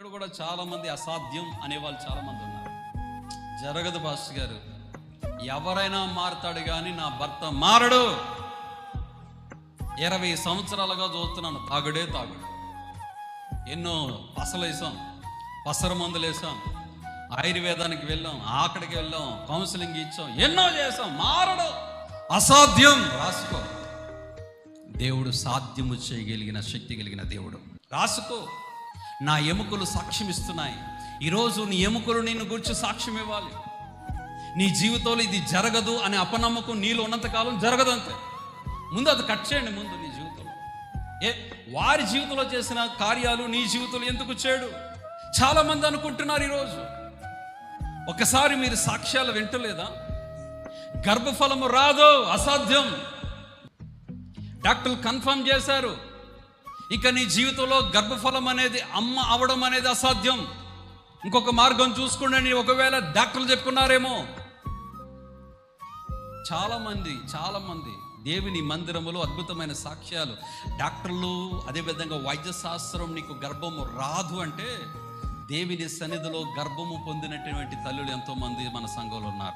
ఇక్కడ కూడా చాలా మంది అసాధ్యం అనేవాళ్ళు చాలా మంది ఉన్నారు. జరగదు పాస్టర్ గారు, ఎవరైనా మారుతాడు కానీ నా భర్త మారడు. 20 సంవత్సరాలుగా చూస్తున్నాను, తాగుడే తాగుడు. ఎన్నో పసలేసాం, పసర మందులు వేసాం, ఆయుర్వేదానికి వెళ్ళాం, అక్కడికి వెళ్ళాం, కౌన్సిలింగ్ ఇచ్చాం, ఎన్నో చేసాం, మారడు. అసాధ్యం రాసుకో. దేవుడు సాధ్యము చేయగలిగిన శక్తి కలిగిన దేవుడు. రాసుకో. నా ఎముకలు సాక్ష్యం ఇస్తున్నాయి. ఈరోజు నీ ఎముకలు నిన్ను గురించి సాక్ష్యం ఇవ్వాలి. నీ జీవితంలో ఇది జరగదు అనే అపనమ్మకం నీలో ఉన్నంతకాలం జరగదు. అంతే. ముందు అది కట్ చేయండి. ముందు నీ జీవితంలో వారి జీవితంలో చేసిన కార్యాలు నీ జీవితంలో ఎందుకు చేయడు? చాలా మంది అనుకుంటున్నారు ఈరోజు. ఒకసారి మీరు సాక్ష్యాలు వింటలేదా? గర్భఫలము రాదు, అసాధ్యం. డాక్టర్లు కన్ఫర్మ్ చేశారు, ఇక నీ జీవితంలో గర్భఫలం అనేది అమ్మ అవడం అనేది అసాధ్యం. ఇంకొక మార్గం చూసుకోండి. ఒకవేళ డాక్టర్లు చెప్పుకున్నారేమో. చాలా మంది దేవుని మందిరములో అద్భుతమైన సాక్ష్యాలు. డాక్టర్లు, అదేవిధంగా వైద్య శాస్త్రం నీకు గర్భము రాదు అంటే దేవుని సన్నిధిలో గర్భము పొందినటువంటి తల్లులు ఎంతోమంది మన సంఘంలో ఉన్నారు.